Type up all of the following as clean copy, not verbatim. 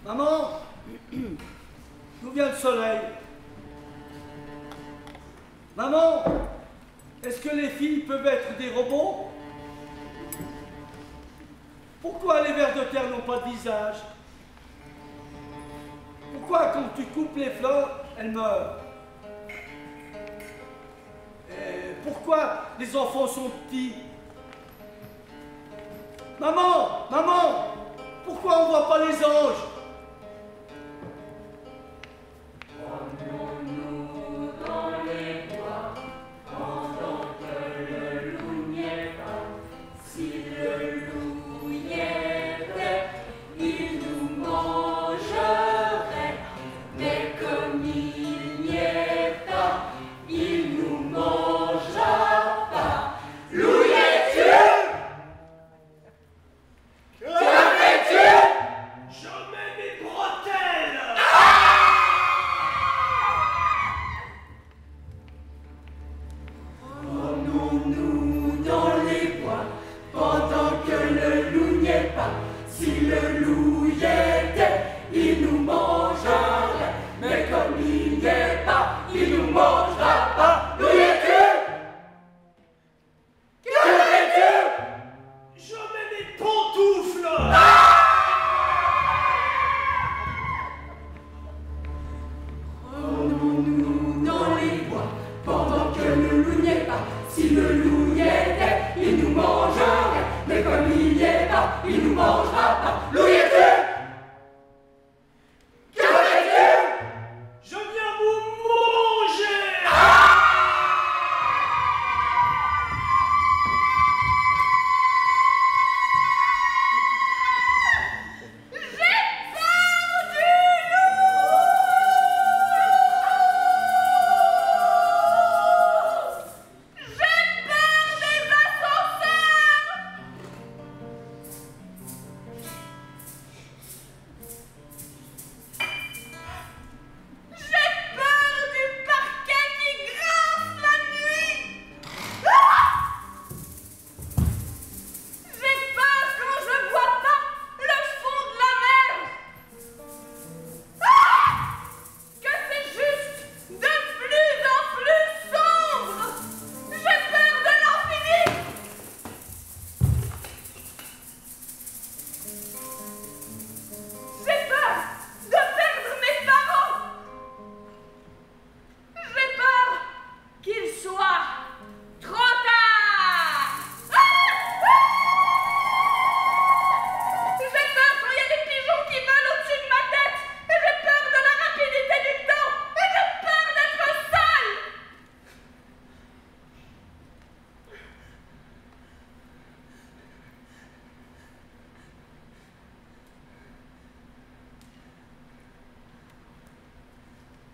Maman, d'où vient le soleil? Maman, est-ce que les filles peuvent être des robots? Pourquoi les vers de terre n'ont pas de visage? Pourquoi quand tu coupes les fleurs, elles meurent? Et pourquoi les enfants sont petits? Maman, maman, pourquoi on ne voit pas les anges?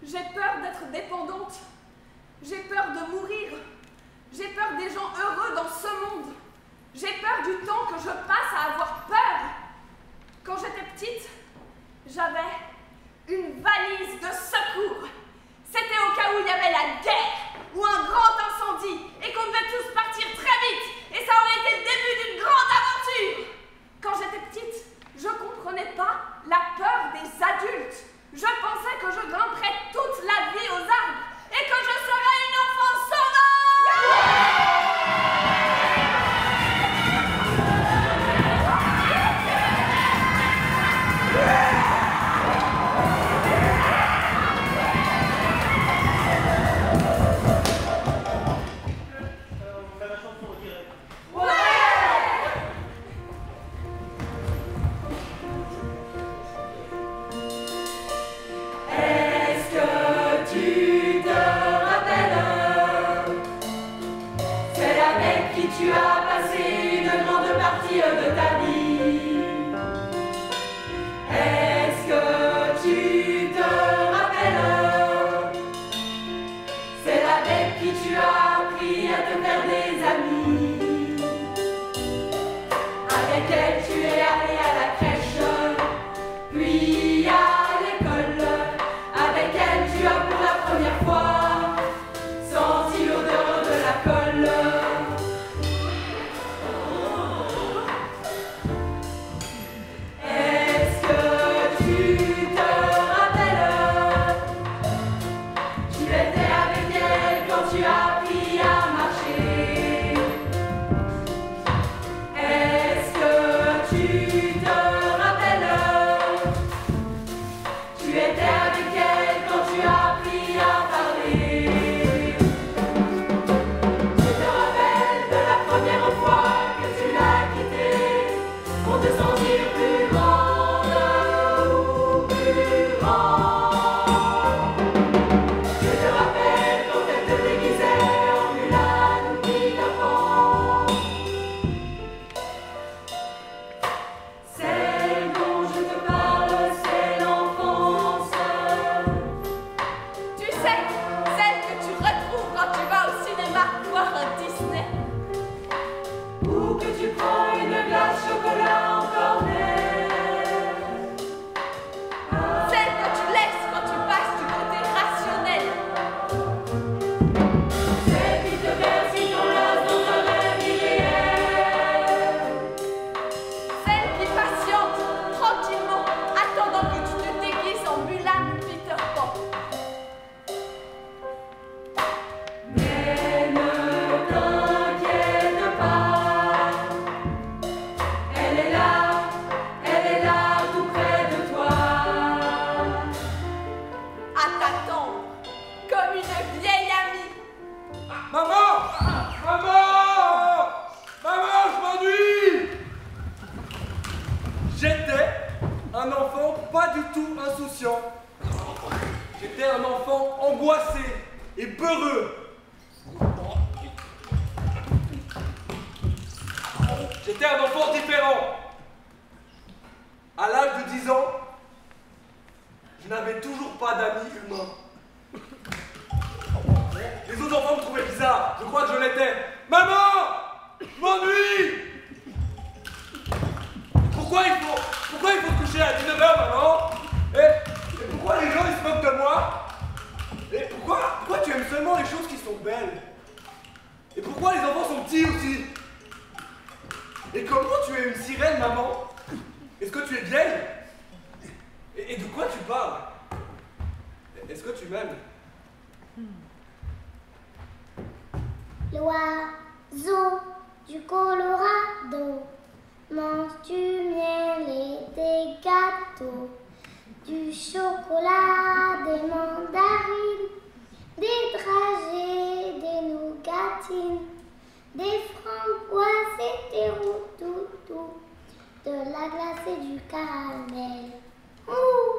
J'ai peur d'être dépendante. J'ai peur de mourir. J'ai peur des gens heureux dans ce monde. J'ai peur du temps que je passe à avoir peur. Quand j'étais petite, j'avais une valise de secours. C'était au cas où il y avait la guerre ou un grand incendie et qu'on devait tous partir très vite. Et ça aurait été le début d'une grande aventure. Quand j'étais petite, je ne comprenais pas la peur des adultes. Je pensais que je grimperais toute la vie aux arbres et que je serais une enfant sauvage. Tu as passé une grande partie de ta vie. Est-ce que tu te rappelles? C'est avec qui tu as appris à te faire des amis. Avec elle tu es allé à la crèche, puis à l'école. Avec elle tu as pour la première fois senti l'odeur de la colle. Est-ce que tu heureux. J'étais un enfant différent. À l'âge de 10 ans, je n'avais toujours pas d'amis humains. Les autres enfants me trouvaient bizarre. Je crois que je l'étais. Maman! Je m'ennuie! Pourquoi il faut se coucher à 19h, maman? Et pourquoi les gens ils se moquent de moi? Et pourquoi tu aimes seulement les choses qui sont belles? Et pourquoi les enfants sont petits aussi? Et comment tu es une sirène, maman? Est-ce que tu es vieille? Et de quoi tu parles? Est-ce que tu m'aimes? L'oiseau du Colorado mange du miel et des gâteaux, du chocolat, des mandarines, des dragées, des nougatines, des framboises et des roux-doudous, de la glace et du caramel. Ouh!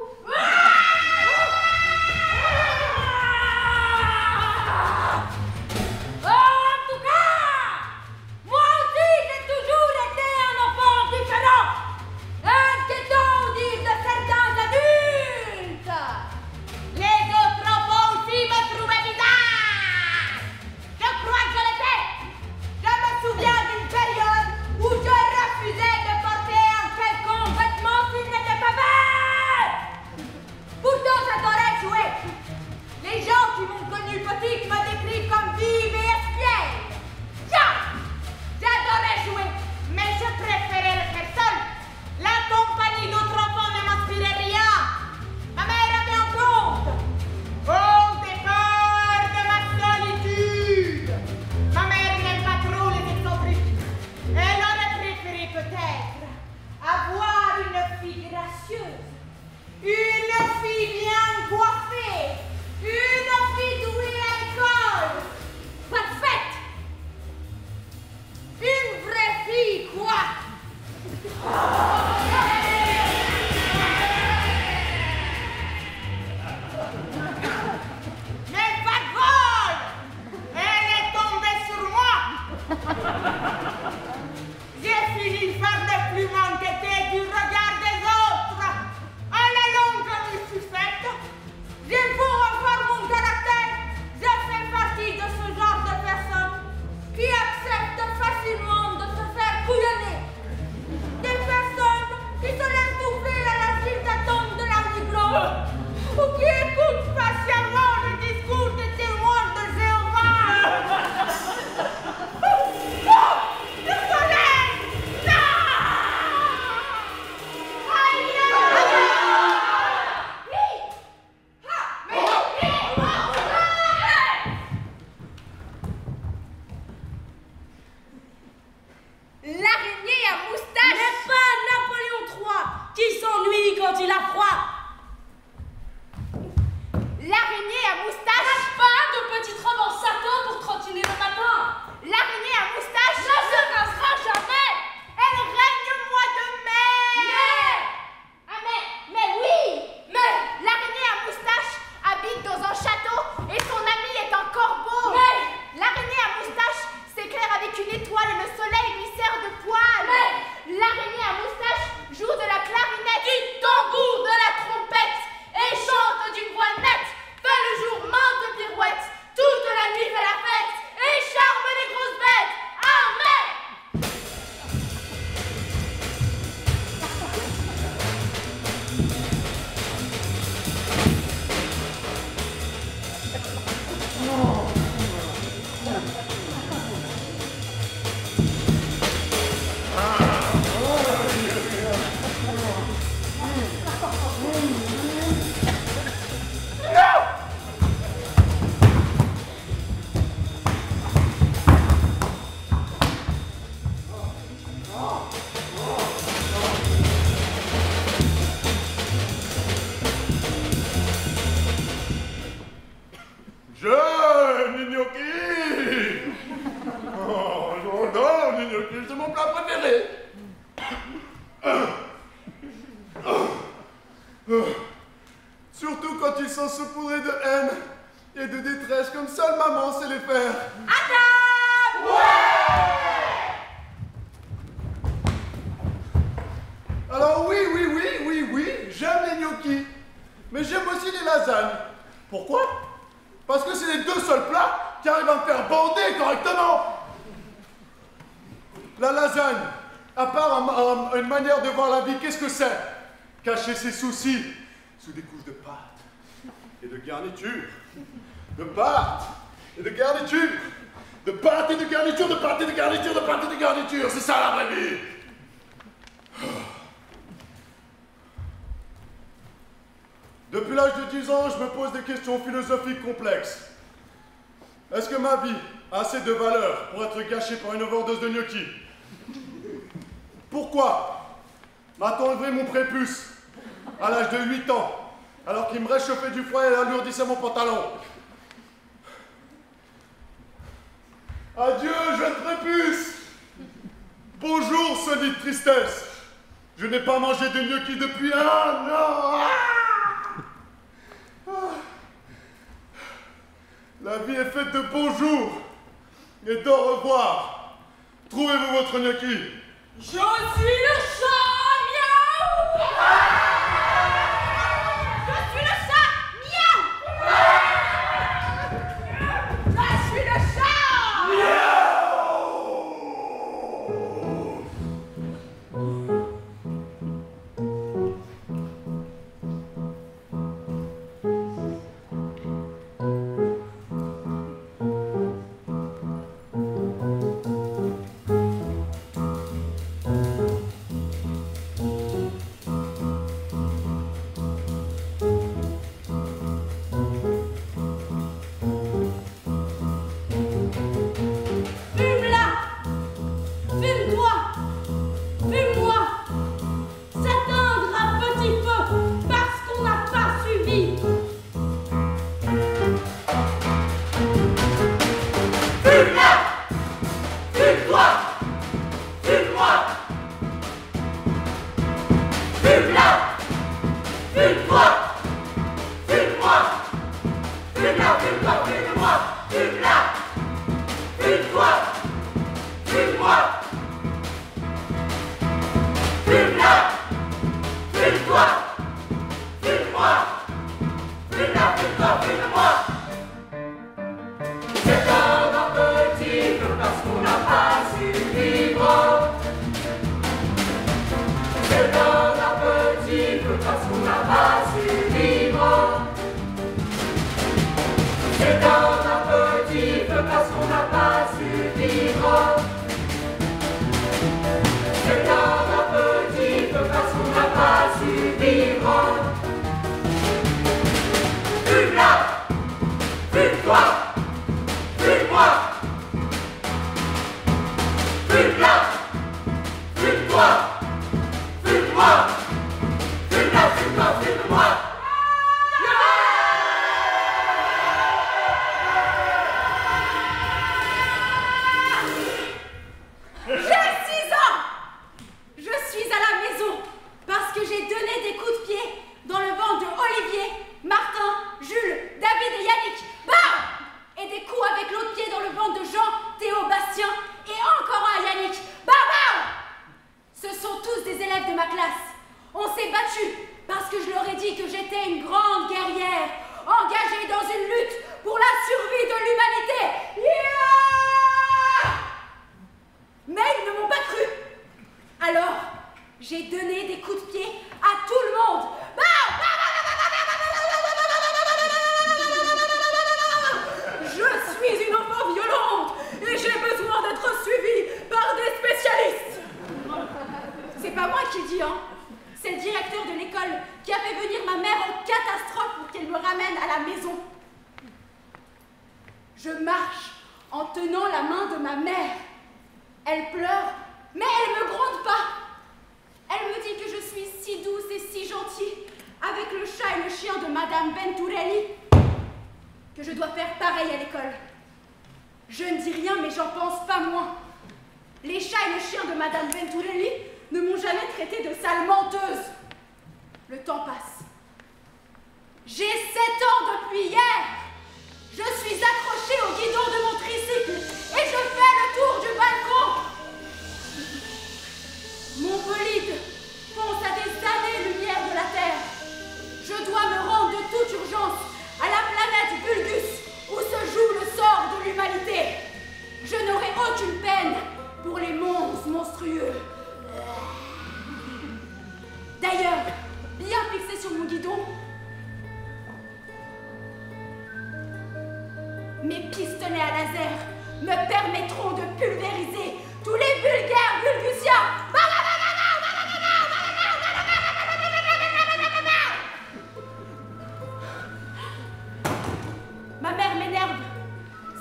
Surtout quand ils sont saupoudrés de haine et de détresse comme seule maman on sait les faire. Adam! Alors oui, j'aime les gnocchis. Mais j'aime aussi les lasagnes. Pourquoi? Parce que c'est les deux seuls plats qui arrivent à me faire bander correctement. La lasagne, à part une manière de voir la vie, qu'est-ce que c'est? Cacher ses soucis sous des couches de pâte et de garniture. De pâte et de garniture. De pâte et de garniture, de pâte et de garniture, de pâte et de garniture. C'est ça la vraie vie. Depuis l'âge de 10 ans, je me pose des questions philosophiques complexes. Est-ce que ma vie a assez de valeur pour être gâchée par une overdose de gnocchi? Pourquoi m'a-t-on enlevé mon prépuce à l'âge de 8 ans, alors qu'il me réchauffait du froid et alourdissait mon pantalon? Adieu, jeune prépuce! Bonjour, solide tristesse! Je n'ai pas mangé de gnocchi depuis 1 an! La vie est faite de bonjour et d'au revoir. Trouvez-vous votre gnocchi? Je suis le chat, miaou! Je suis le chat, miaou! Je suis le chat! Je suis accrochée au guidon de mon tricycle et je fais le tour du balcon. Mon bolide fonce à des années-lumière de la Terre. Je dois me rendre de toute urgence à la planète Vulgus où se joue le sort de l'humanité. Je n'aurai aucune peine pour les monstres monstrueux. D'ailleurs, bien fixé sur mon guidon, mes pistolets à laser me permettront de pulvériser tous les vulgaires vulgusiens. Ma mère m'énerve.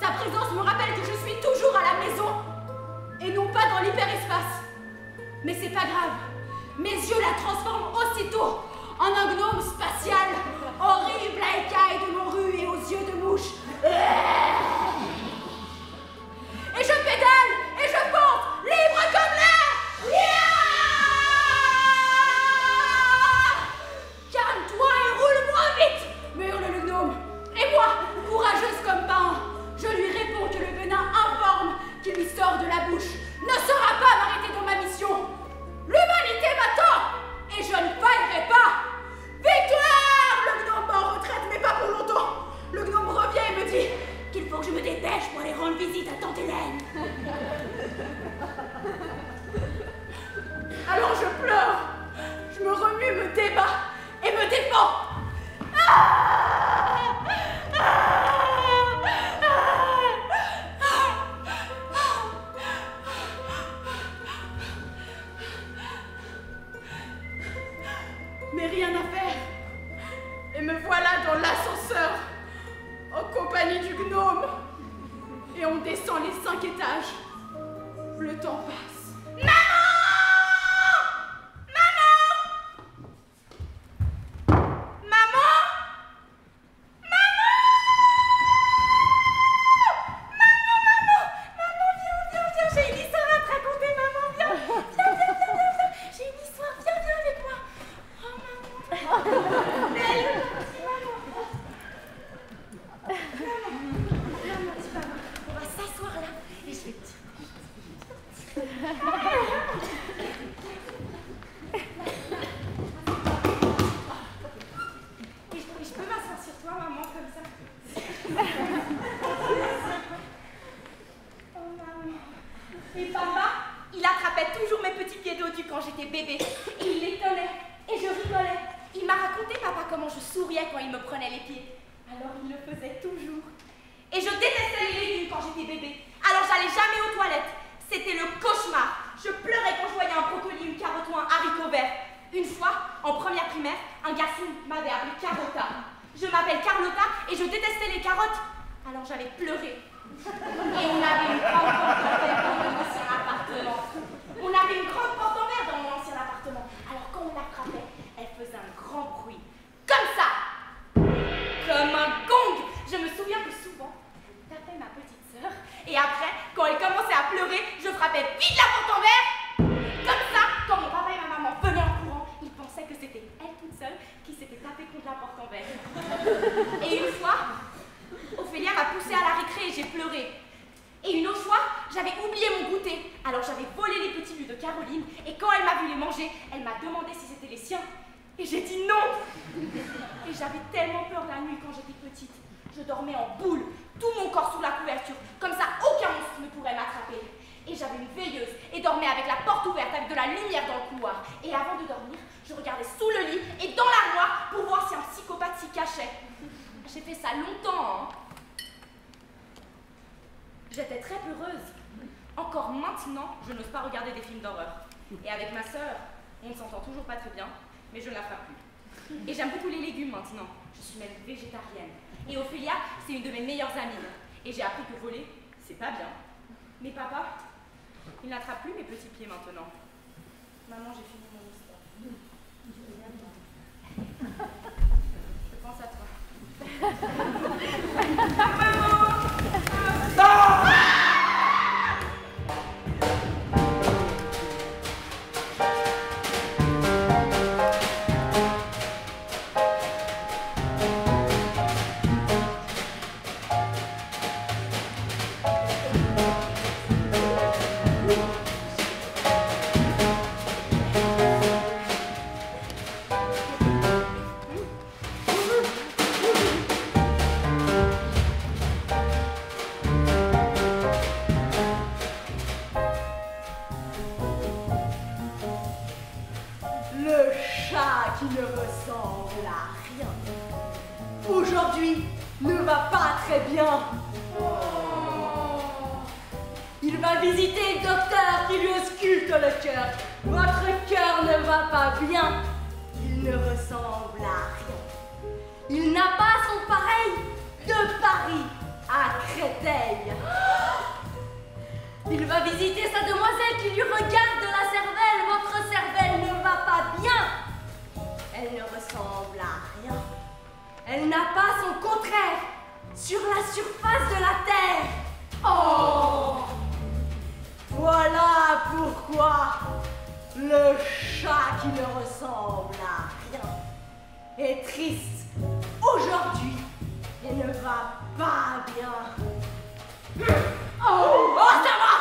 Sa présence me rappelle que je suis toujours à la maison et non pas dans l'hyperespace. Mais c'est pas grave. Mes yeux la transforment aussitôt en un gnome spatial, horrible à écailles de morue et aux yeux de mouche. Et je pédale et je fonce, libre comme l'air. Calme-toi et roule moins vite, me hurle le gnome. Et moi, courageuse comme pain, je lui réponds que le venin informe qui lui sort de la bouche ne saura pas m'arrêter dans ma mission. L'humanité m'attend et je ne faillerai pas. Victoire! Le gnome va en retraite, mais pas pour longtemps. Le gnome revient et me dit qu'il faut que je me dépêche pour aller rendre visite à tante Hélène. Alors je pleure, je me remue, me débat et me défends. Mais rien à faire. Et me voilà dans l'ascenseur, en compagnie du gnome. Et on descend les 5 étages. Le temps passe. Maman! Maman! Maman! Maman! Maman, viens, j'ai une histoire à te raconter, maman, viens, j'ai une histoire, viens avec moi. Oh, maman. Belle, maman. Maman, c'est pas grave. On va s'asseoir là et je vais te dire. Et je peux m'asseoir sur toi, maman, comme ça. Oh, maman. Et papa, il attrapait toujours mes petits pieds dodus quand j'étais bébé. Et il les tenait. Et je rigolais. Il m'a raconté, papa, comment je souriais quand il me prenait les pieds. Alors il le faisait toujours. Et je détestais les légumes quand j'étais bébé. Alors j'allais jamais aux toilettes. C'était le cauchemar. Je pleurais quand je voyais un brocoli, une carotte ou un haricot vert. Une fois, en première primaire, un garçon m'avait appelée Carlotta. Je m'appelle Carlotta et je détestais les carottes. Alors j'avais pleuré. Et on avait une grande porte en verre dans mon ancien appartement. On avait une grande porte en verre dans mon ancien appartement. Alors quand on la frappait, elle faisait un grand bruit. Comme ça. Comme un gong. Je me souviens que souvent, je tapais ma petite sœur. Et après, quand elle commençait à pleurer, je frappais vite la porte en verre. Comme ça, quand mon papa et ma maman venaient en courant, ils pensaient que c'était elle toute seule qui s'était tapée contre la porte en verre. Et une fois, Ophélia m'a poussée à la récré et j'ai pleuré. Et une autre fois, j'avais oublié mon goûter. Alors j'avais volé les petits lus de Caroline et quand elle m'a vu les manger, elle m'a demandé si c'était les siens. Et j'ai dit non. Et j'avais tellement peur la nuit quand j'étais petite. Je dormais en boule, tout mon corps sous la couverture. Comme ça, aucun monstre ne pourrait m'attraper. Et j'avais une veilleuse et dormais avec la porte ouverte, avec de la lumière dans le couloir. Et avant de dormir, je regardais sous le lit et dans l'armoire pour voir si un psychopathe s'y cachait. J'ai fait ça longtemps, hein. J'étais très peureuse. Encore maintenant, je n'ose pas regarder des films d'horreur. Et avec ma sœur, on ne s'entend toujours pas très bien, mais je ne la frappe plus. Et j'aime beaucoup les légumes maintenant. Je suis même végétarienne. Et Ophélia, c'est une de mes meilleures amies. Et j'ai appris que voler, c'est pas bien. Mais papa, il n'attrape plus mes petits pieds maintenant. Maman, j'ai fini mon histoire. Je pense à toi. Maman! Non! très bien. Il va visiter le docteur qui lui ausculte le cœur. Votre cœur ne va pas bien. Il ne ressemble à rien. Il n'a pas son pareil de Paris à Créteil. Il va visiter sa demoiselle qui lui regarde de la cervelle. Votre cervelle ne va pas bien. Elle ne ressemble à rien. Elle n'a pas son contraire sur la surface de la terre. Oh! Voilà pourquoi le chat qui ne ressemble à rien est triste aujourd'hui et ne va pas bien. Oh, ça va!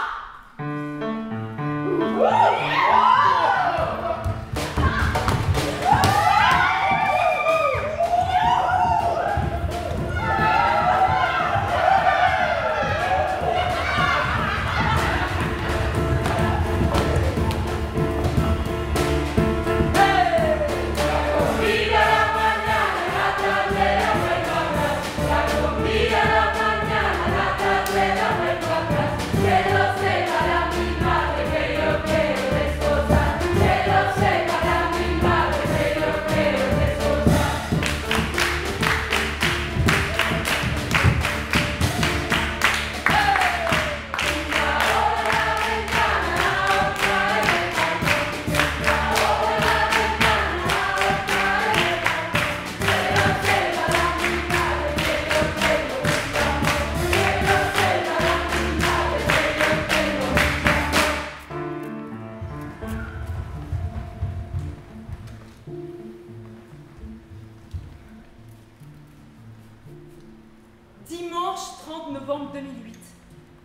Dimanche 30 novembre 2008.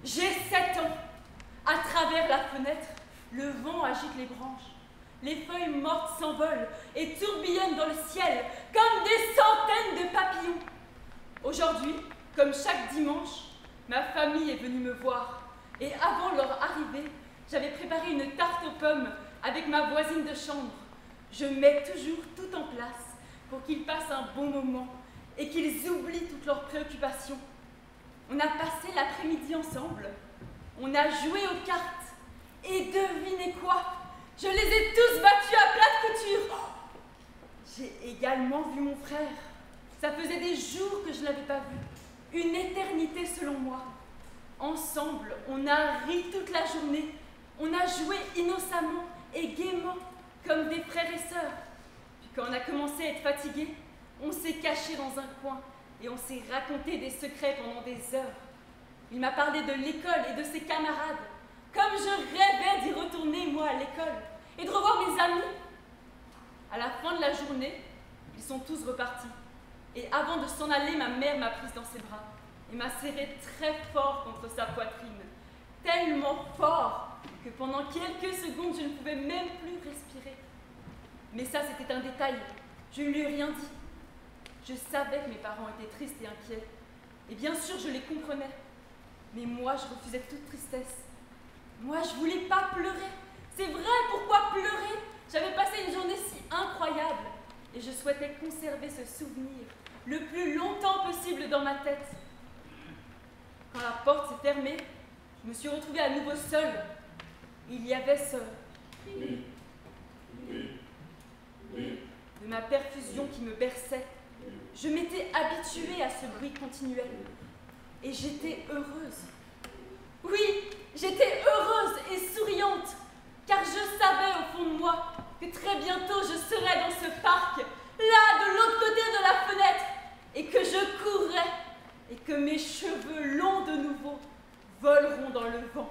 J'ai 7 ans. À travers la fenêtre, le vent agite les branches. Les feuilles mortes s'envolent et tourbillonnent dans le ciel comme des centaines de papillons. Aujourd'hui, comme chaque dimanche, ma famille est venue me voir. Et avant leur arrivée, j'avais préparé une tarte aux pommes avec ma voisine de chambre. Je mets toujours tout en place pour qu'ils passent un bon moment et qu'ils oublient toutes leurs préoccupations. On a passé l'après-midi ensemble. On a joué aux cartes. Et devinez quoi? Je les ai tous battus à plate couture. J'ai également vu mon frère. Ça faisait des jours que je ne l'avais pas vu. Une éternité selon moi. Ensemble, on a ri toute la journée. On a joué innocemment et gaiement, comme des frères et sœurs. Puis quand on a commencé à être fatigué, on s'est caché dans un coin et on s'est raconté des secrets pendant des heures. Il m'a parlé de l'école et de ses camarades, comme je rêvais d'y retourner, moi, à l'école, et de revoir mes amis. À la fin de la journée, ils sont tous repartis. Et avant de s'en aller, ma mère m'a prise dans ses bras et m'a serré très fort contre sa poitrine. Tellement fort que pendant quelques secondes, je ne pouvais même plus respirer. Mais ça, c'était un détail. Je ne lui ai rien dit. Je savais que mes parents étaient tristes et inquiets. Et bien sûr, je les comprenais. Mais moi, je refusais toute tristesse. Moi, je voulais pas pleurer. C'est vrai, pourquoi pleurer? J'avais passé une journée si incroyable. Et je souhaitais conserver ce souvenir le plus longtemps possible dans ma tête. Quand la porte s'est fermée, je me suis retrouvée à nouveau seule. Il y avait ce... de ma perfusion qui me berçait. Je m'étais habituée à ce bruit continuel. Et j'étais heureuse. Oui, j'étais heureuse et souriante, car je savais au fond de moi que très bientôt je serais dans ce parc, là, de l'autre côté de la fenêtre, et que je courrais, et que mes cheveux longs de nouveau voleront dans le vent.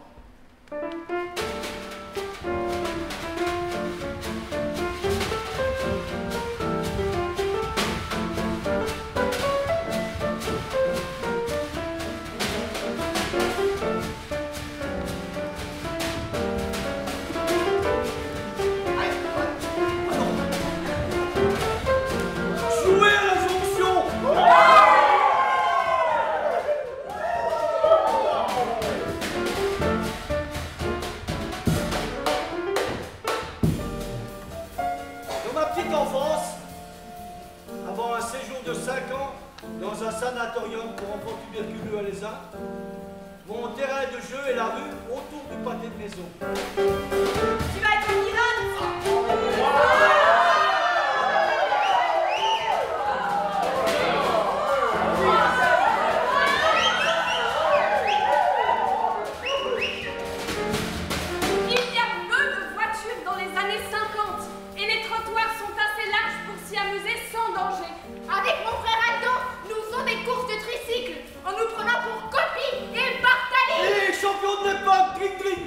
sanatorium pour enfants tuberculeux à l'ESA. Mon terrain de jeu est la rue autour du pâté de maison. Tu vas être une Il y a peu de voitures dans les années 50 et les trottoirs sont assez larges pour s'y amuser sans danger. Avec mon frère Aldo, nous faisons des courses de tricycle en nous prenant pour Coppi et Bartali. Et champion de l'époque, Dring Dring.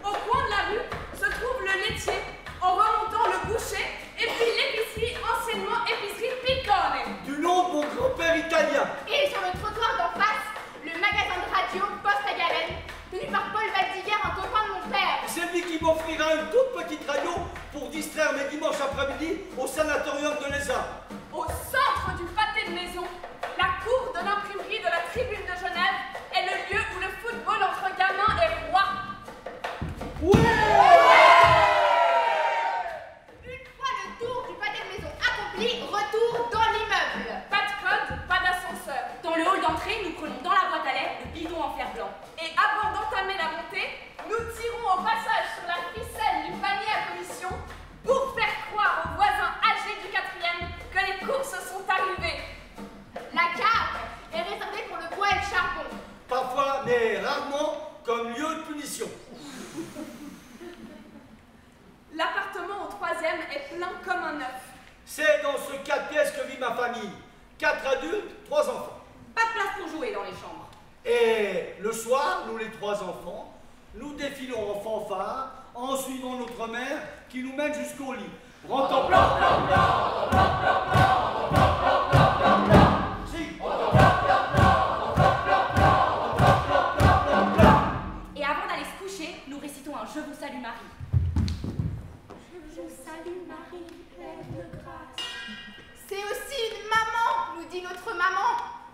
Au coin de la rue se trouve le laitier, en remontant le boucher, et puis l'épicerie, anciennement épicerie Piccone. Du nom de mon grand-père italien. Et sur le trottoir d'en face, le magasin de radio Poste à Galène, tenu par Paul Valdiguière, un copain de mon père. C'est lui qui m'offrira une toute petite radio pour distraire mes dimanches après-midi au sanatorium de l'ESA. Au centre du pâté de maison, la cour de l'imprimerie de la Tribune de Genève est le lieu où le football entre gamins est roi. Une fois le tour du pâté de maison accompli, retour dans l'immeuble. Pas de code, pas d'ascenseur. Dans le hall d'entrée, nous prenons dans la boîte à lettres le bidon en fer blanc. Et avant d'entamer la montée, nous tirons au passage sur la ficelle du panier à commission pour faire croire aux voisins âgés du 4e que les courses sont arrivées. La cave est réservée pour le bois et le charbon. Parfois, mais rarement, comme lieu de punition. L'appartement au 3e est plein comme un œuf. C'est dans ce 4 pièces que vit ma famille. 4 adultes, 3 enfants. Pas de place pour jouer dans les chambres. Et le soir, nous les 3 enfants, nous défilons en fanfare en suivant notre mère qui nous mène jusqu'au lit. Rentrons plan, plan, plan, plan, plan, plan, plan, plan, plan, plan. Si. Et avant d'aller se coucher, nous récitons un Je vous salue Marie. Je vous salue Marie, pleine de grâce. C'est aussi une maman, nous dit notre maman.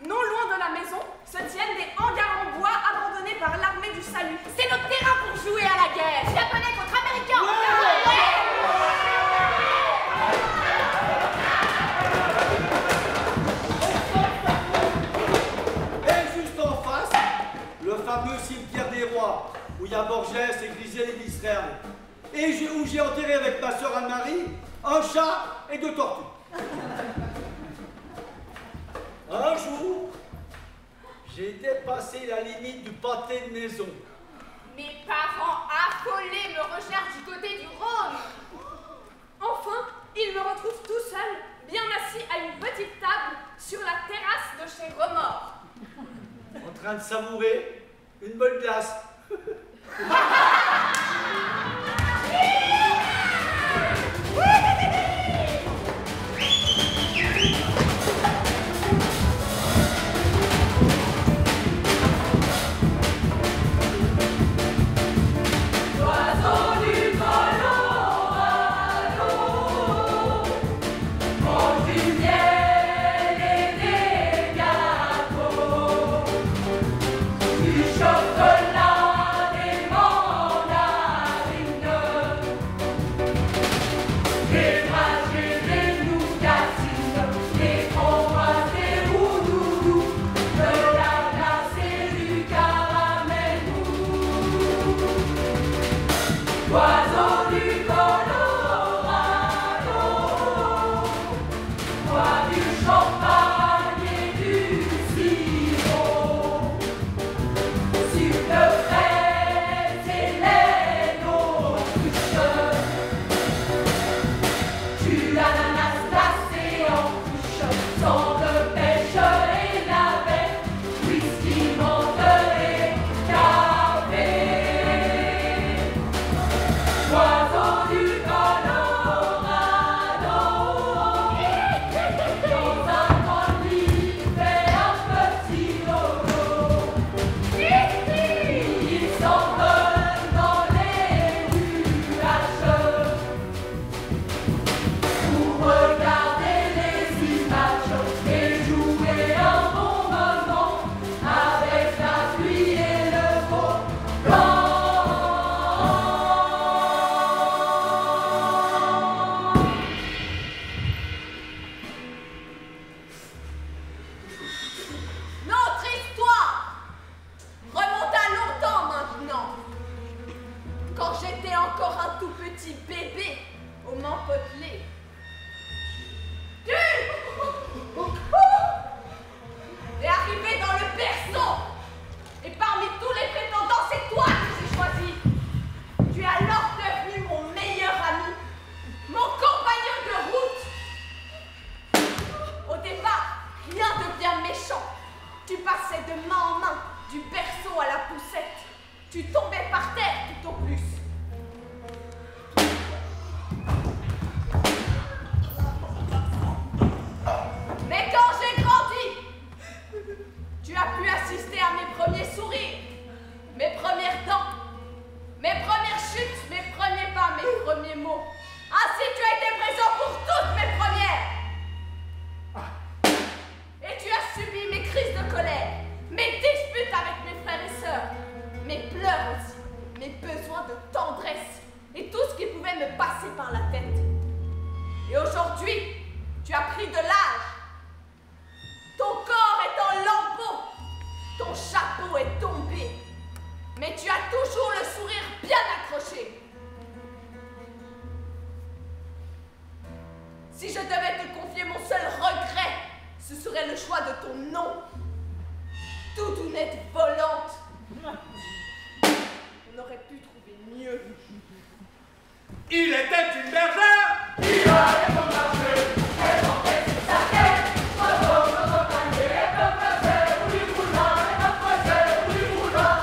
Non loin de la maison se tiennent des hangars en bois abandonnés par l'armée du salut. C'est notre terrain pour jouer à la guerre. Japonais contre américains. Et juste en face, le fameux cimetière des rois, où il y a Borges et Grisier et Israël. Et où j'ai enterré avec ma sœur Anne-Marie un chat et 2 tortues. Un jour, j'ai dépassé la limite du pâté de maison. Mes parents affolés me recherchent du côté du Rhône. Enfin, ils me retrouvent tout seul, bien assis à une petite table sur la terrasse de chez Remords. En train de savourer une bonne glace. Chocolat, des mandarines. Oiseaux du Colorado, rien de bien méchant. Tu passais de main en main, du berceau à la poussette. Tu tombais par terre tout au plus. Mais quand j'ai grandi, tu as pu assister à mes premiers sourires, mes premières dents, mes premières chutes, mes premiers pas, mes premiers mots. Ainsi, tu as été présent pour toutes mes premières. Et tu as subi mes crises de colère, mes disputes avec mes frères et sœurs, mes pleurs aussi, mes besoins de tendresse et tout ce qui pouvait me passer par la tête. Et aujourd'hui, tu as pris de l'âge. Ton corps est en lambeaux, ton chapeau est tombé, mais tu as toujours le sourire bien accroché. Si je devais te confier mon seul regret, ce serait le choix de ton nom. Toutounette volante. On aurait pu trouver mieux. Il était une bergère qui allait au marché. Elle montait sur sa tête, retourne notre panier, et comme faisait, oui, roulant, et comme faisait, oui, roulant.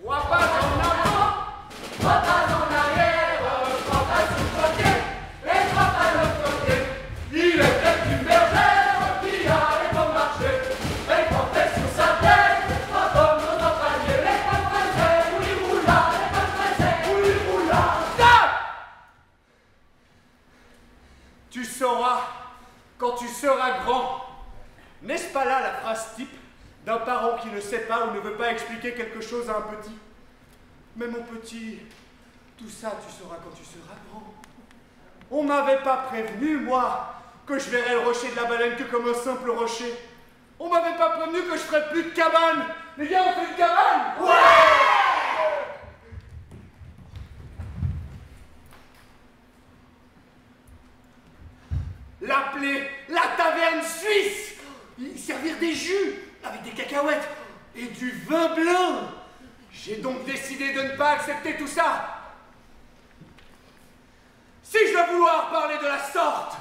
Trois pas en avant, trois pas en arrière, trois pas sur le côté, et trois pas de l'autre côté. Il était une bergère qui allait au marché. Elle montait sur sa tête, retourne notre panier, et comme faisait, oui, roulant, et comme faisait, oui, roulant. Tu sauras quand tu seras grand. N'est-ce pas là la phrase type d'un parent qui ne sait pas ou ne veut pas expliquer quelque chose à un petit? Mais mon petit, tout ça tu sauras quand tu seras grand. On m'avait pas prévenu, moi, que je verrais le rocher de la baleine que comme un simple rocher. On m'avait pas prévenu que je ferais plus de cabane. Les gars, on fait une cabane? Ouais! L'appeler la taverne suisse. Y servir des jus avec des cacahuètes et du vin blanc. J'ai donc décidé de ne pas accepter tout ça. Si je veux vouloir parler de la sorte,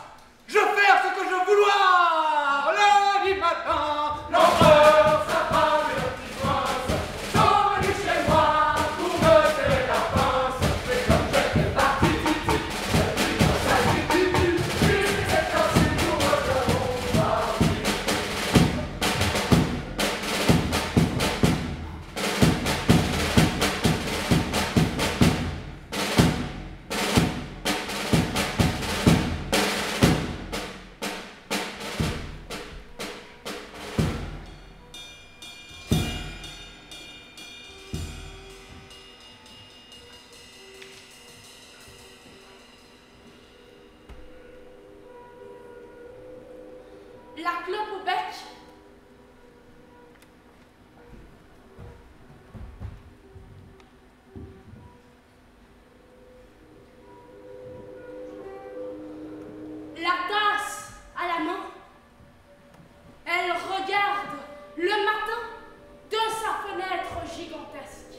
je vais faire ce que je veux vouloir. Lundi matin, l'empereur, sa femme et le petit prince sont venus chez moi pour me serrer la pince. Mais comme j'étais parti, La clope au bec. La tasse à la main. Elle regarde le matin de sa fenêtre gigantesque.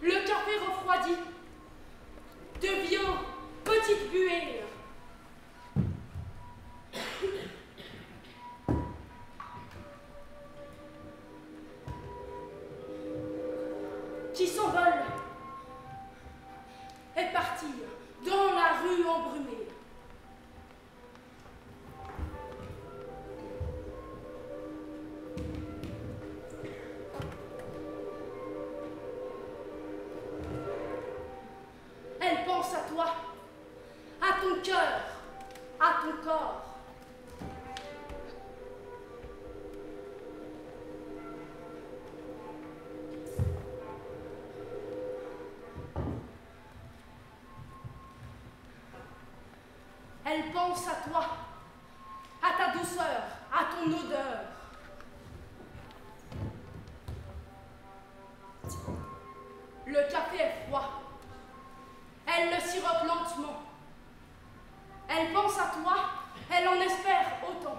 Le café refroidi devient petite buée. Qui s'envole et partir dans la rue embrumée. Elle pense à toi, à ton cœur, à ton corps. Elle pense à toi, à ta douceur, à ton odeur. Le café est froid. Elle le sirote lentement. Elle pense à toi, elle en espère autant.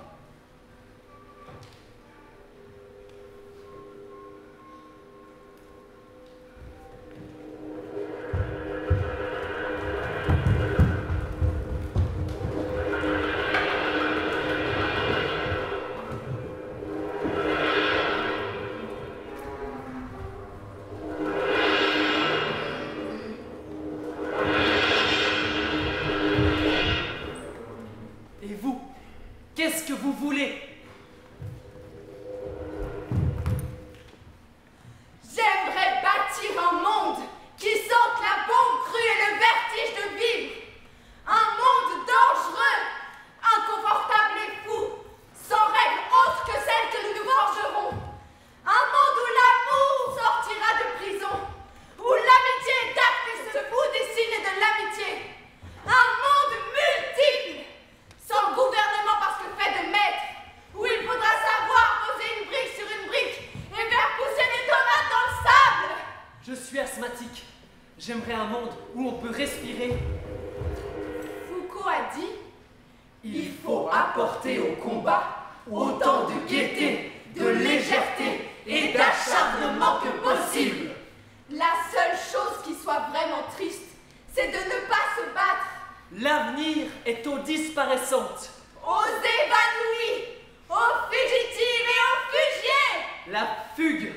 Je suis asthmatique. J'aimerais un monde où on peut respirer. Foucault a dit « Il faut apporter au combat autant de gaieté, de légèreté et d'acharnement que possible. » La seule chose qui soit vraiment triste, c'est de ne pas se battre. L'avenir est aux disparaissantes, Aux évanouis, aux fugitives et aux fugiers. la fugue.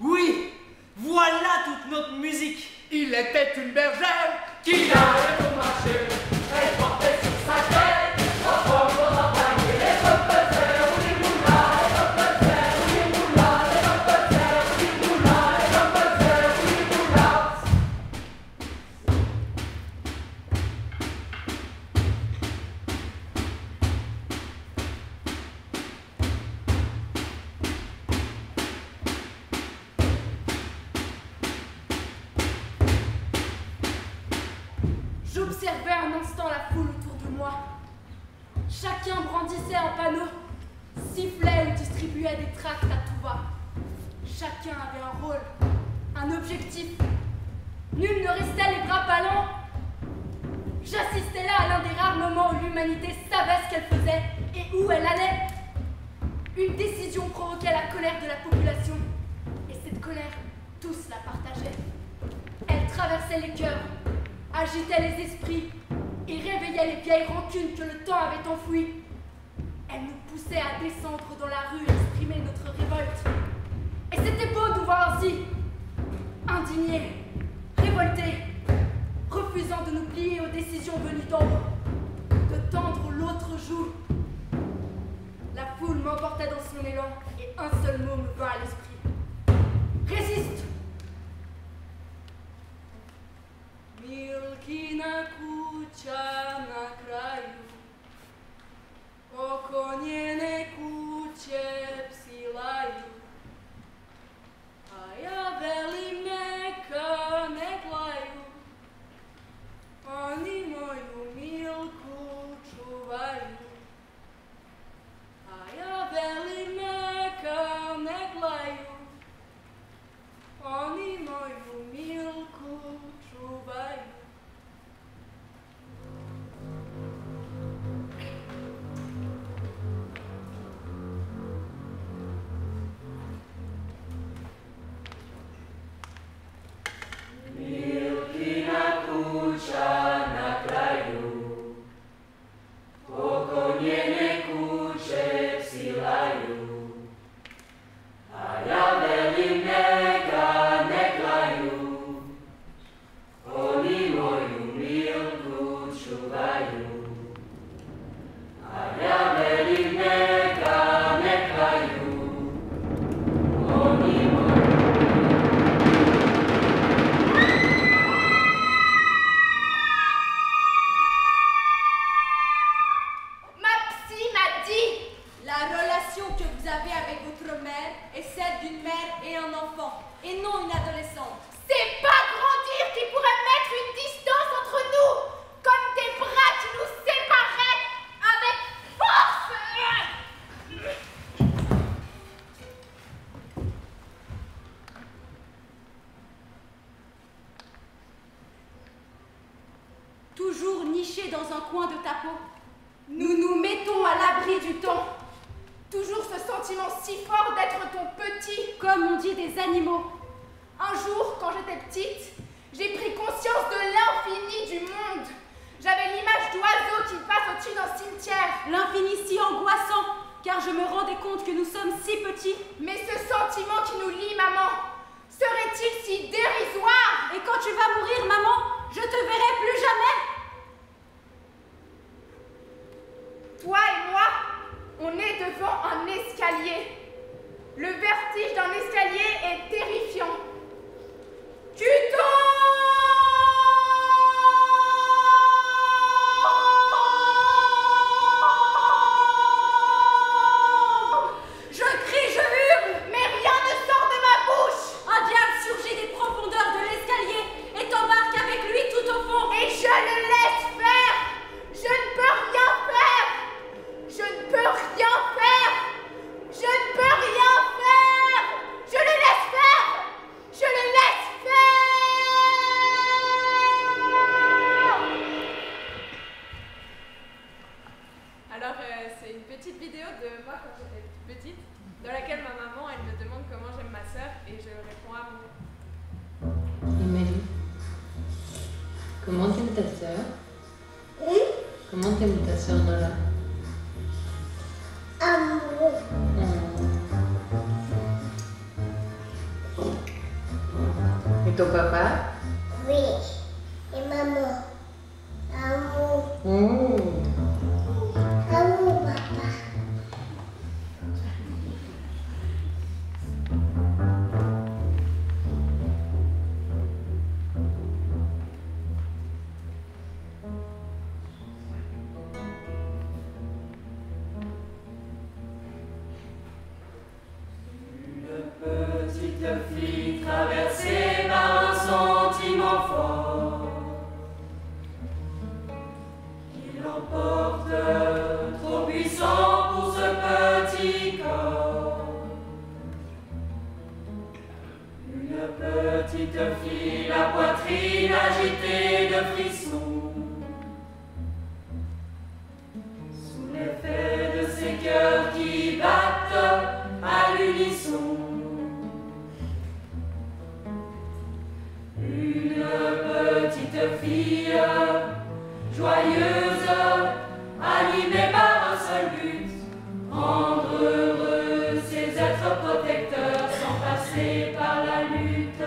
Oui, voilà toute notre musique. Il était une bergère qui allait au marché. Elle portait sur sa tête un pommeau d'empaillé. Les refaiseurs, les moulins, les refaiseurs, les moulins, les refaiseurs, les moulins, les refaiseurs, les moulins. J'observais un instant la foule autour de moi. Chacun brandissait un panneau, sifflait ou distribuait des tracts à tout va. Chacun avait un rôle, un objectif. Nul ne restait les bras ballants. J'assistais là à l'un des rares moments où l'humanité savait ce qu'elle faisait et où elle allait. Une décision provoquait la colère de la population. Et cette colère, tous la partageaient. Elle traversait les cœurs, agitait les esprits et réveillait les vieilles rancunes que le temps avait enfouies. Elle nous poussait à descendre dans la rue et exprimer notre révolte. Et c'était beau de voir ainsi, indignés, révoltés, refusant de nous plier aux décisions venues d'en haut, de tendre l'autre joue. La foule m'emportait dans son élan et un seul mot me vint à l'esprit. Résiste! Milki na kucia na kraju, okonjene kuće psi laju, a ja velim neka ne glaju, oni moju Milku čuvaju. A ja velim neka ne glaju, oni moju Milku čuvaju. Milkina kuća na kraju, oko njene kuće psi laju, a ja velim neka ne klaju, oni moju Milku čuvaju. A ja velim neka ne klaju, oni moju. Ma psy m'a dit, la relation que vous avez avec votre mère est celle d'une mère et un enfant, et non une adolescente. C'est pas grandir qui pourrait mettre une distance entre nous, comme des bras qui nous sépareraient avec force. Toujours nichés dans un coin de ta peau, nous nous mettons à l'abri du temps. Toujours ce sentiment si fort d'être ton petit, comme on dit des animaux. Un jour, quand j'étais petite, j'ai pris conscience de l'infini du monde. J'avais l'image d'oiseaux qui passent au-dessus d'un cimetière. L'infini si angoissant, car je me rendais compte que nous sommes si petits. Mais ce sentiment qui nous lie, maman, serait-il si dérisoire? Et quand tu vas mourir, maman, je te verrai plus jamais. Toi et moi, on est devant un escalier. Le vertige d'un escalier est terrifiant. Tu tombes! Je crie, je t'aimes ta sœur Nala? Amour. Et ton papa? Oui. Et maman. Amour. Amour, papa. Petite fille traversée par un sentiment fort qui l'emporte, trop puissant pour ce petit corps. Une petite fille, la poitrine agitée de frissons, sous l'effet de ces cœurs qui battent à l'unisson. Une petite fille joyeuse, animée par un seul but, rendre heureux ses êtres protecteurs sans passer par la lutte.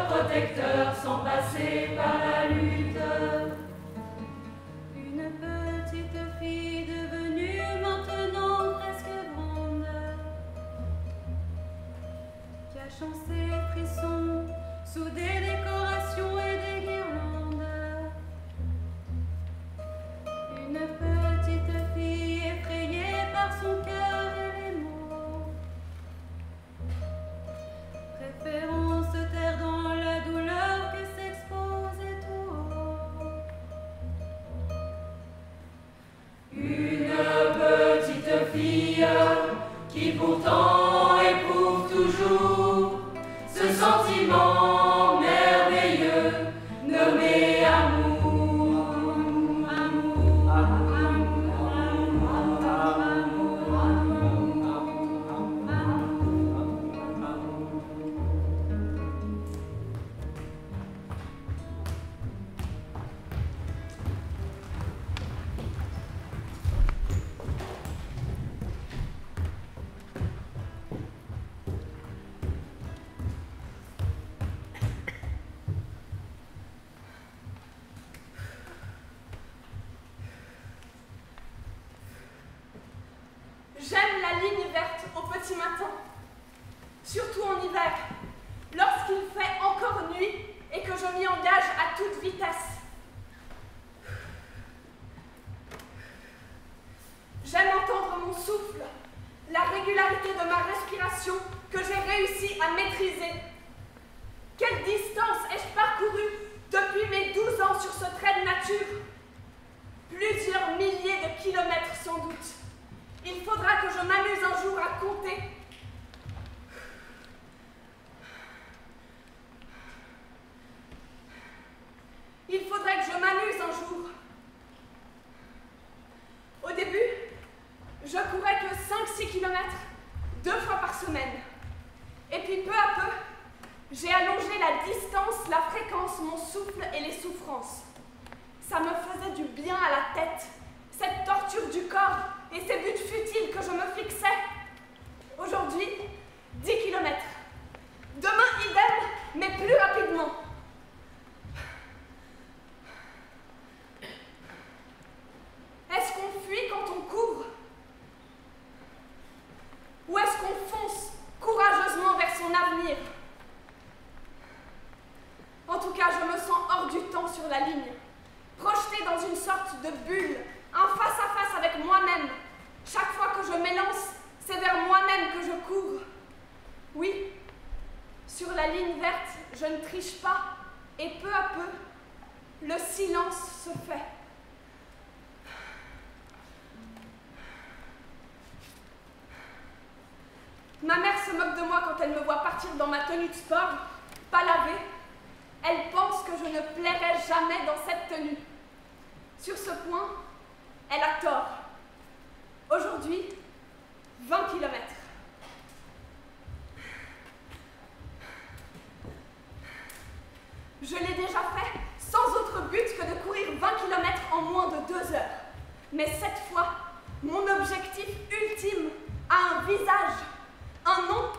Protecteur sans passer par la lutte. Une petite fille devenue maintenant presque grande, cachant ses frissons sous des décorations et des guirlandes. Une petite fille effrayée par son cœur et les mots, préférant se taire dans la douleur que s'exposer tout haut. Une petite fille qui pourtant éprouve toujours ce sentiment merveilleux nommé amour. J'aime la ligne verte au petit matin, surtout en hiver, lorsqu'il fait encore nuit et que je m'y engage à toute vitesse. J'aime entendre mon souffle, la régularité de ma respiration que j'ai réussi à maîtriser. Quelle distance ai-je parcourue depuis mes 12 ans sur ce trait de nature? Plusieurs milliers de kilomètres sans doute. Il faudra que je m'amuse un jour à compter. Il faudrait que je m'amuse un jour. Au début, je courais que 5-6 km, 2 fois par semaine. Et puis peu à peu, j'ai allongé la distance, la fréquence, mon souffle et les souffrances. Ça me faisait du bien à la tête, cette torture du corps et ces buts futiles que je me fixais. Aujourd'hui, 10 km. Demain, idem, mais plus rapidement. Est-ce qu'on fuit quand on court? Ou est-ce qu'on fonce courageusement vers son avenir? En tout cas, je me sens hors du temps sur la ligne, projetée dans une sorte de bulle, un face-à-face ligne verte, je ne triche pas, et peu à peu, le silence se fait. Ma mère se moque de moi quand elle me voit partir dans ma tenue de sport, pas lavée. Elle pense que je ne plairai jamais dans cette tenue. Sur ce point, elle a tort. Aujourd'hui, 20 km. Je l'ai déjà fait sans autre but que de courir 20 km en moins de 2 heures. Mais cette fois, mon objectif ultime a un visage, un nom,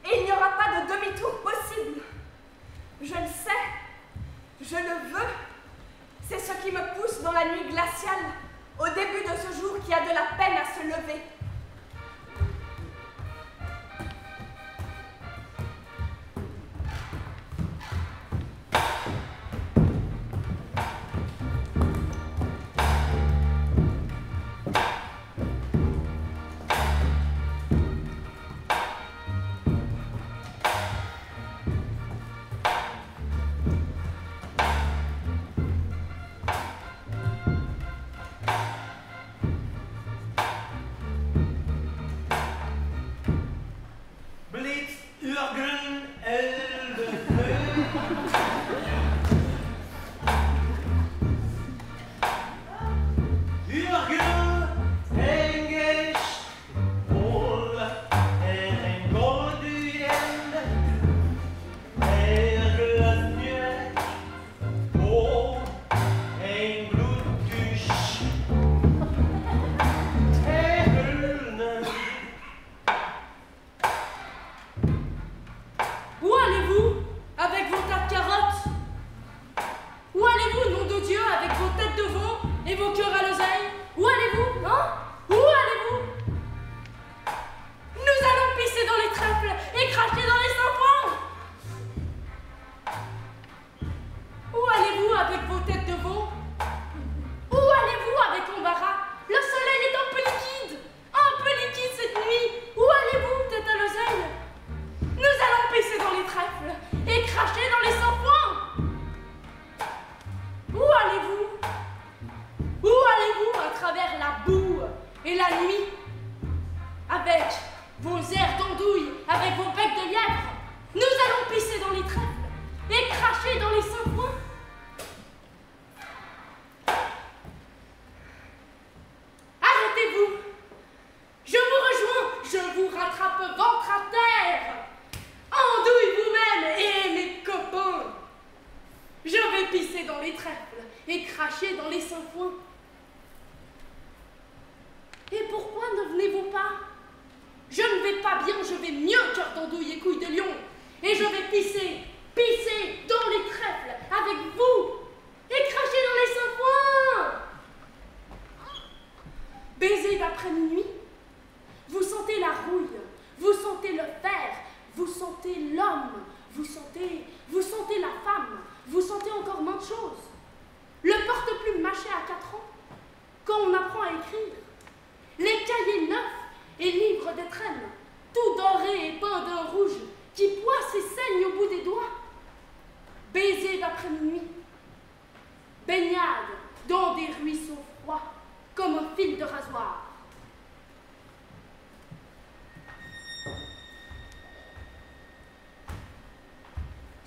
et il n'y aura pas de demi-tour possible. Je le sais, je le veux. C'est ce qui me pousse dans la nuit glaciale, au début de ce jour qui a de la peine à se lever.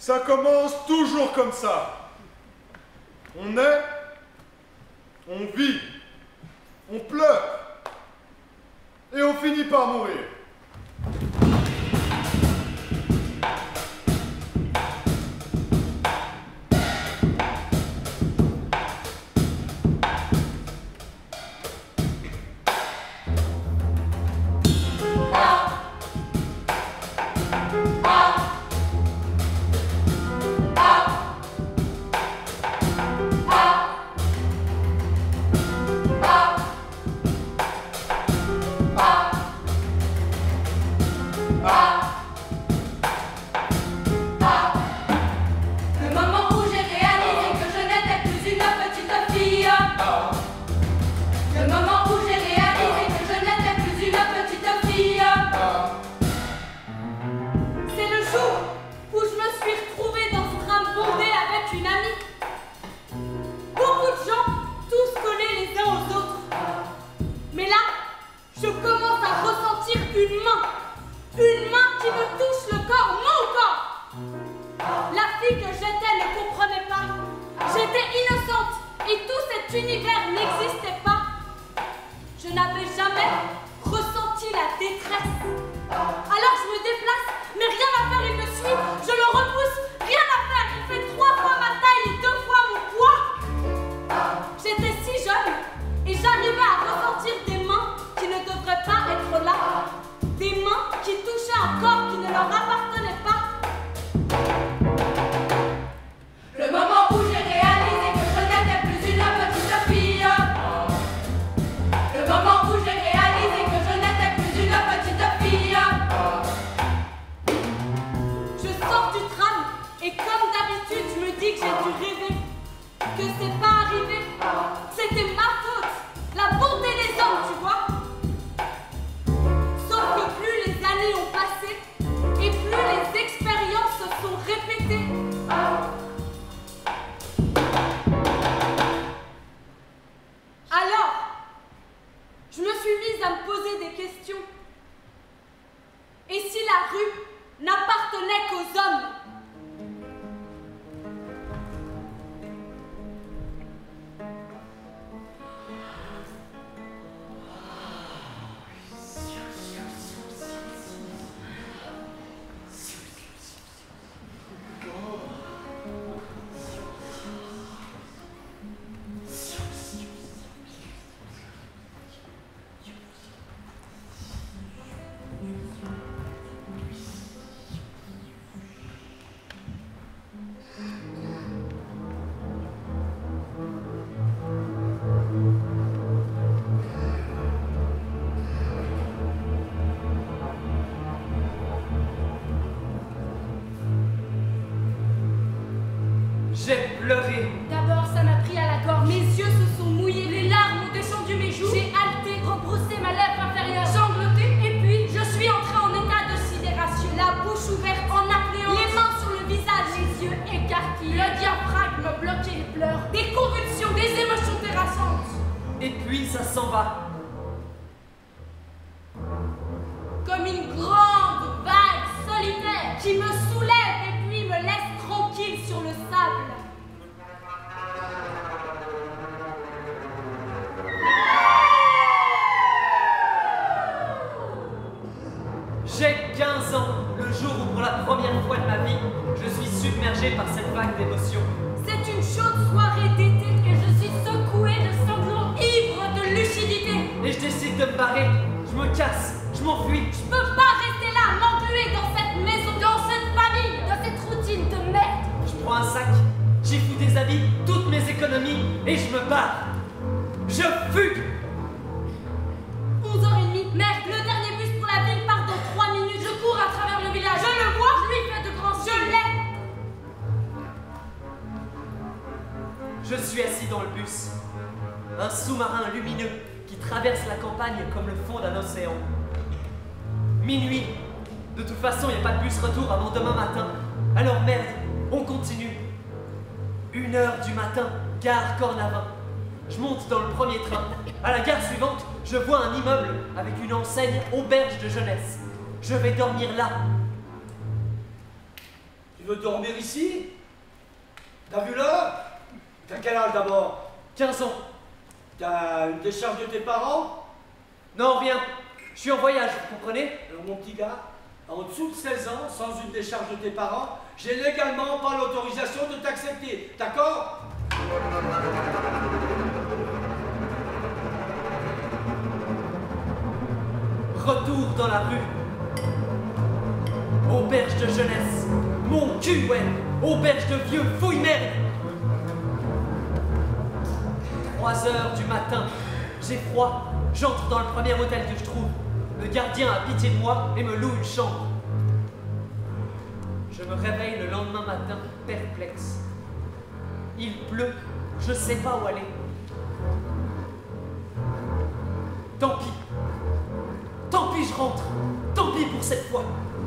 Ça commence toujours comme ça. On est, on vit, on pleure, et on finit par mourir. J'étais innocente et tout cet univers n'existait pas. Je n'avais jamais ressenti la détresse. Alors je me déplace, mais rien à faire, il me suit. Je le repousse, rien à faire, il fait 3 fois ma taille et 2 fois mon poids. J'étais si jeune et j'arrivais à ressentir des mains qui ne devraient pas être là. Des mains qui touchaient un corps qui ne leur appartenait pas. Le moment où j'ai réalisé que je n'étais plus une petite fille. Le moment où j'ai réalisé que je n'étais plus une petite fille. Je sors du tram et comme d'habitude je me dis que j'ai dû rêver. Que c'est pas arrivé. C'était ma faute. La bonté des hommes, tu vois. Sauf que plus les années ont passé et plus les expériences se sont répétées. Alors, je me suis mise à me poser des questions. Et si la rue n'appartenait qu'aux hommes? J'ai pleuré. D'abord, ça m'a pris à la gorge. Mes yeux se sont mouillés, les larmes ont descendu mes joues. J'ai haleté, rebroussé ma lèvre inférieure, sangloté, et puis je suis entrée en état de sidération. La bouche ouverte en apnéant, les mains sur le visage, les yeux écarquillés, le diaphragme bloqué, les pleurs, des convulsions, des émotions terrassantes. Et puis ça s'en va. Comme une grande vague solitaire qui me soulève et puis me laisse tranquille sur le sable. J'ai 15 ans, le jour où pour la première fois de ma vie, je suis submergé par cette vague d'émotions. C'est une chaude soirée d'été et je suis secouée de sanglots ivres de lucidité. Et je décide de me barrer, je me casse, je m'enfuis. Je peux pas rester là, m'engluer dans cette maison, dans cette famille, dans cette routine de merde. Je prends un sac, j'y fous des habits, toutes mes économies, et je me barre. Je fugue. 11h30, merde, le dernier bus pour la ville part dans 3 minutes. Je cours à travers le village, je le vois, je lui fais de grands signes. Je l'ai. Je suis assis dans le bus, un sous-marin lumineux qui traverse la campagne comme le fond d'un océan. Minuit, de toute façon il n'y a pas de bus retour avant demain matin, alors merde, on continue. 1h du matin, gare Cornavin. Je monte dans le premier train. À la gare suivante, je vois un immeuble avec une enseigne auberge de jeunesse. Je vais dormir là. Tu veux dormir ici? T'as vu l'heure? T'as quel âge d'abord? 15 ans. T'as une décharge de tes parents? Non, rien. Je suis en voyage, vous comprenez? Alors mon petit gars, en dessous de 16 ans, sans une décharge de tes parents, j'ai légalement pas l'autorisation de t'accepter. D'accord? Retour dans la rue. Auberge de jeunesse. Mon cul, ouais. Auberge de vieux, fouille merde. 3h du matin. J'ai froid. J'entre dans le premier hôtel que je trouve. Le gardien a pitié de moi et me loue une chambre. Je me réveille le lendemain matin, perplexe. Il pleut. Je sais pas où aller. Tant pis. Tant pis, je rentre. Tant pis pour cette fois.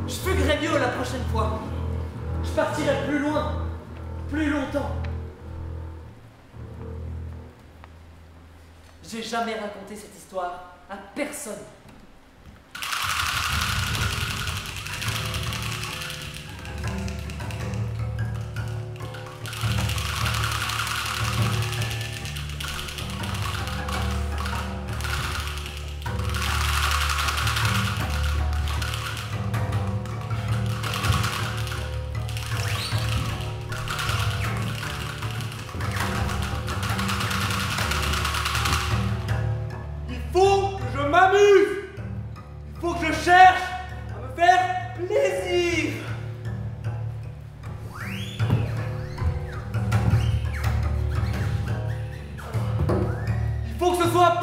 Je fuguerai mieux la prochaine fois. Je partirai plus loin, plus longtemps. J'ai jamais raconté cette histoire à personne.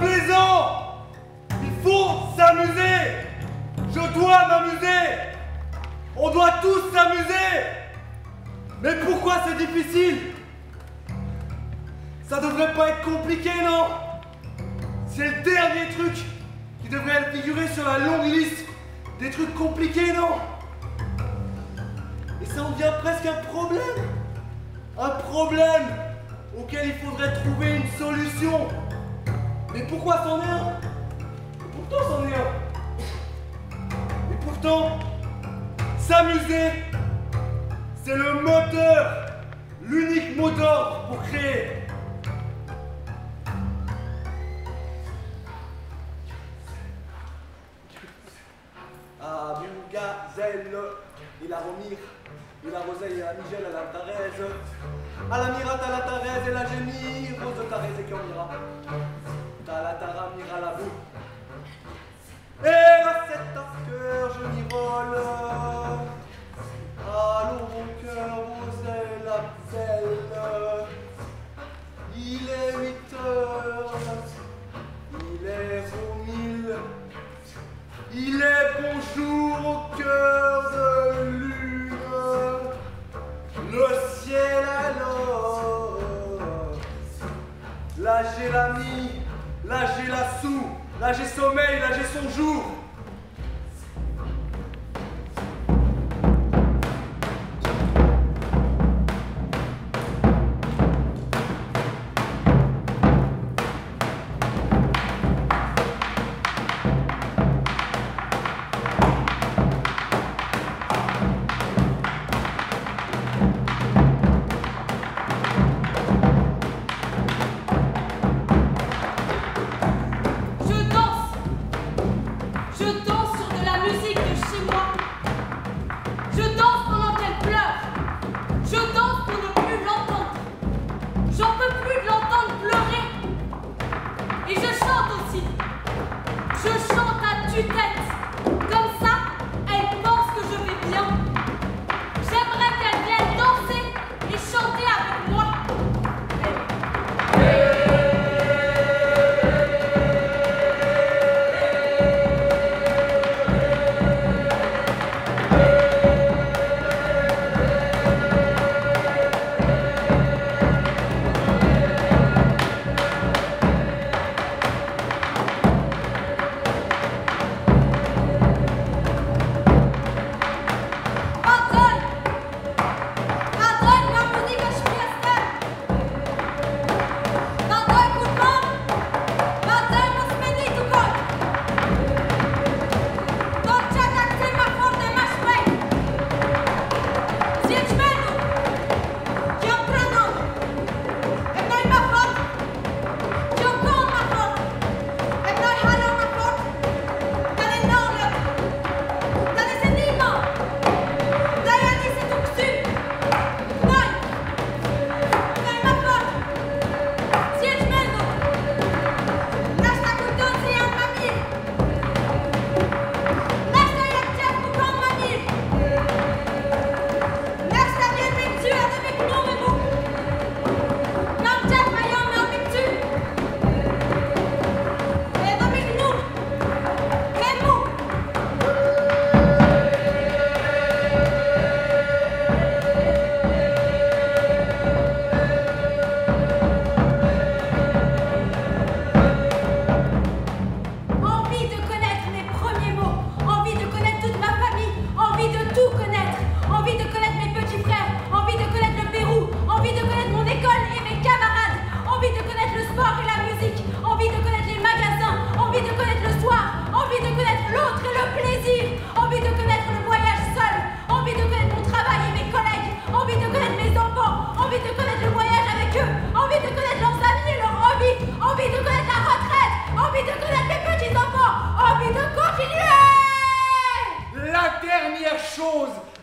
plaisant. Il faut s'amuser. Je dois m'amuser. On doit tous s'amuser. Mais pourquoi c'est difficile? Ça devrait pas être compliqué, non? C'est le dernier truc qui devrait figurer sur la longue liste des trucs compliqués, non? Et ça en devient presque un problème. Un problème auquel il faudrait trouver une solution. Mais pourquoi c'en est un? Et pourtant c'en est un. Et pourtant, s'amuser, c'est le moteur, l'unique mot d'ordre pour créer. Abu Gazelle, il a Romir, il a Roseille, à la Nigel, à la Thérèse, à la Mira, à la Thérèse, et la Génie, Rose de Thérèse et Camira. T'as la Tara, Mira, la boue. Et à cet cœur, je m'y vole. Allons, mon cœur, Roselle, la belle. Il est 8 heures, il est au 1000. Il est bonjour au cœur de lune, le ciel alors. Là j'ai la nuit, là j'ai la sou, là j'ai sommeil, là j'ai son jour.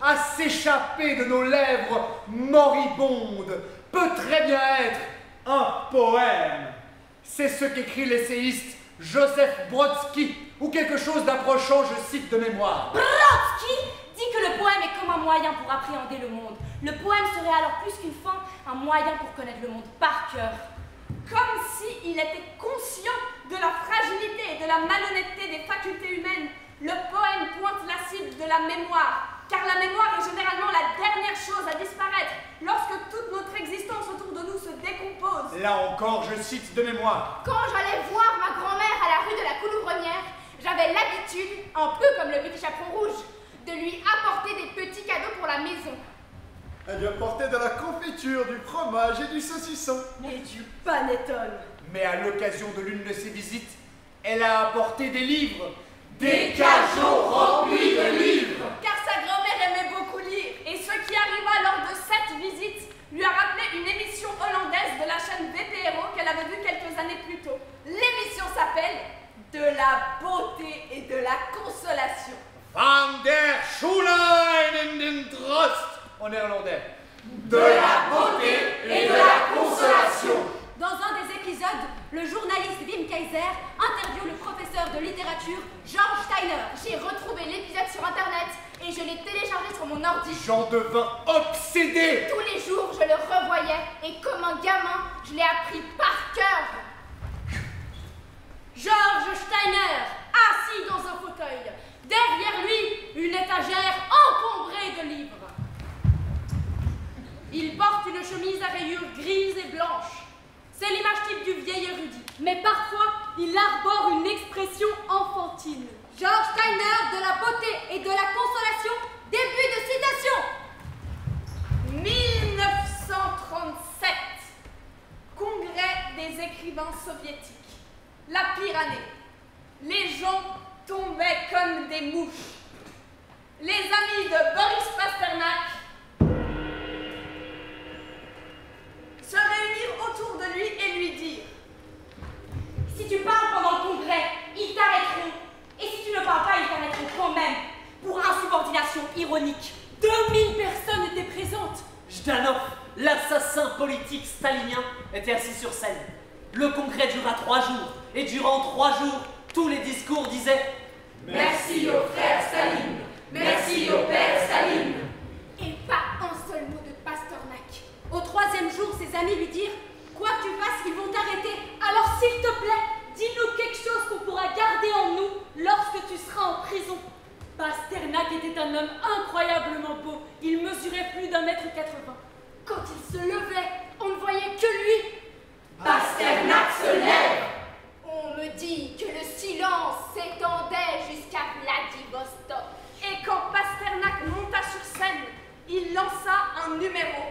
À s'échapper de nos lèvres moribondes peut très bien être un poème. C'est ce qu'écrit l'essayiste Joseph Brodsky, ou quelque chose d'approchant, je cite de mémoire. Brodsky dit que le poème est comme un moyen pour appréhender le monde. Le poème serait alors plus qu'une fin, un moyen pour connaître le monde par cœur. Comme s'il était conscient de la fragilité et de la malhonnêteté des facultés humaines, le poème pointe la cible de la mémoire, car la mémoire est généralement la dernière chose à disparaître lorsque toute notre existence autour de nous se décompose. Là encore, je cite de mémoire. Quand j'allais voir ma grand-mère à la rue de la Coulouvrenière, j'avais l'habitude, un peu comme le petit chaperon rouge, de lui apporter des petits cadeaux pour la maison. Elle lui apportait de la confiture, du fromage et du saucisson. Et du panettone. Mais à l'occasion de l'une de ses visites, elle a apporté des livres. Des cajots remplis de livres. Car sa grand-mère aimait beaucoup lire. Et ce qui arriva lors de cette visite lui a rappelé une émission hollandaise de la chaîne VPRO qu'elle avait vue quelques années plus tôt. L'émission s'appelle « De la beauté et de la consolation ». Van der Schulein in den Trost en néerlandais. De la beauté et de la consolation. Dans un des épisodes, le journaliste Wim Kaiser interviewe le professeur de littérature George Steiner. J'ai retrouvé l'épisode sur internet et je l'ai téléchargé sur mon ordi. J'en devins obsédé. Tous les jours, je le revoyais et comme un gamin, je l'ai appris par cœur. George Steiner, assis dans un fauteuil. Derrière lui, une étagère encombrée de livres. Il porte une chemise à rayures grises et blanches. C'est l'image type du vieil érudit. Mais parfois, il arbore une expression enfantine. George Steiner, de la beauté et de la consolation, début de citation. 1937. Congrès des écrivains soviétiques. La pire année. Les gens tombaient comme des mouches. Les amis de Boris Pasternak se réunirent autour de lui et lui dirent: si tu parles pendant le congrès, ils t'arrêteront. Et si tu ne parles pas, ils t'arrêteront quand même. Pour insubordination ironique. 2000 personnes étaient présentes. Jdanov, l'assassin politique stalinien, était assis sur scène. Le congrès dura 3 jours, et durant 3 jours, tous les discours disaient « Merci au frère Staline. Merci au père Staline. » Et pas un seul mot de Pasternak. Au 3e jour, ses amis lui dirent « Quoi que tu fasses, ils vont t'arrêter. Alors s'il te plaît, dis-nous quelque chose qu'on pourra garder en nous lorsque tu seras en prison. » Pasternak était un homme incroyablement beau. Il mesurait plus d'1,80 m. Quand il se levait, on ne voyait que lui. Pasternak se lève. On me dit que le silence s'étendait jusqu'à Vladivostok. Et quand Pasternak monta sur scène, il lança un numéro.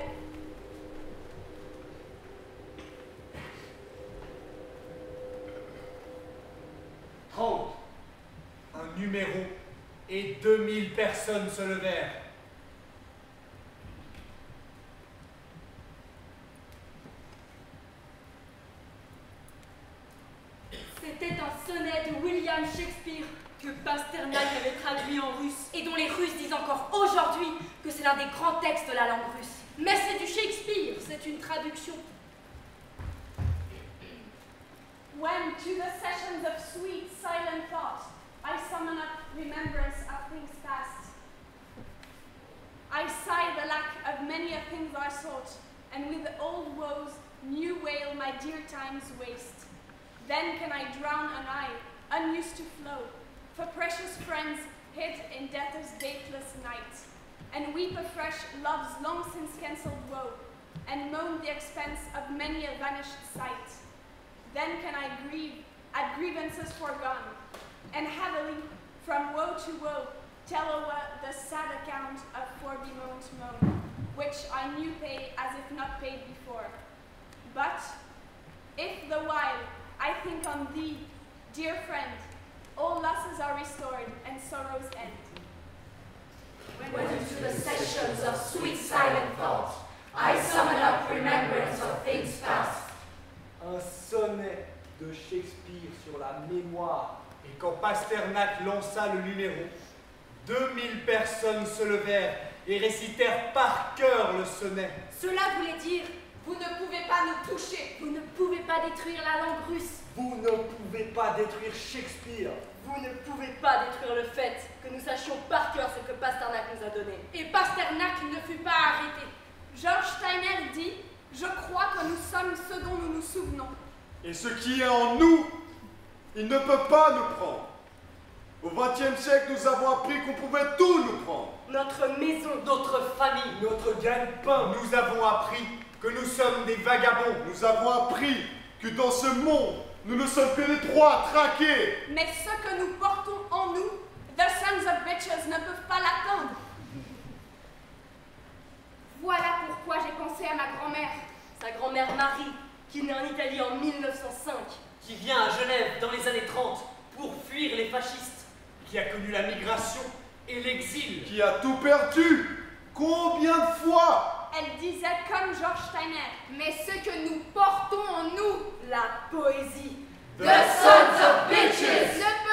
Un numéro et 2000 personnes se levèrent. C'était un sonnet de William Shakespeare que Pasternak avait traduit en russe et dont les Russes disent encore aujourd'hui que c'est l'un des grands textes de la langue russe. Mais c'est du Shakespeare, c'est une traduction. When to the sessions of sweet, silent thought, I summon up remembrance of things past. I sigh the lack of many a things I sought, and with old woes, new wail my dear time's waste. Then can I drown an eye, unused to flow, for precious friends hid in death's dateless night, and weep afresh love's long since cancelled woe, and moan the expense of many a vanished sight. Then can I grieve at grievances foregone, and heavily, from woe to woe, tell o'er the sad account of forebemoaned moan, which I knew paid as if not paid before. But, if the while I think on thee, dear friend, all losses are restored and sorrows end. When to the sessions of sweet silent thought, I summon up remembrance of things past. Un sonnet de Shakespeare sur la mémoire. Et quand Pasternak lança le numéro, 2000 personnes se levèrent et récitèrent par cœur le sonnet. Cela voulait dire « Vous ne pouvez pas nous toucher, vous ne pouvez pas détruire la langue russe, Vous ne pouvez pas détruire Shakespeare. vous ne pouvez pas détruire le fait que nous sachions par cœur ce que Pasternak nous a donné. » Et Pasternak ne fut pas arrêté. George Steiner dit « Je crois que nous sommes ce dont nous nous souvenons. » Et ce qui est en nous Il ne peut pas nous prendre. Au XXe siècle, nous avons appris qu'on pouvait tout nous prendre. Notre maison, notre famille, Notre gagne-pain. Nous avons appris que nous sommes des vagabonds. Nous avons appris que dans ce monde, nous ne sommes que des proies traquées. Mais ce que nous portons en nous, the sons of bitches ne peuvent pas l'atteindre. Voilà pourquoi j'ai pensé à ma grand-mère. Sa grand-mère Marie, qui naît en Italie en 1905. qui vient à Genève dans les années 30 pour fuir les fascistes, Qui a connu la migration. et l'exil. Qui a tout perdu. Combien de fois? Elle disait comme George Steiner. Mais ce que nous portons en nous La poésie. The sons of bitches. ne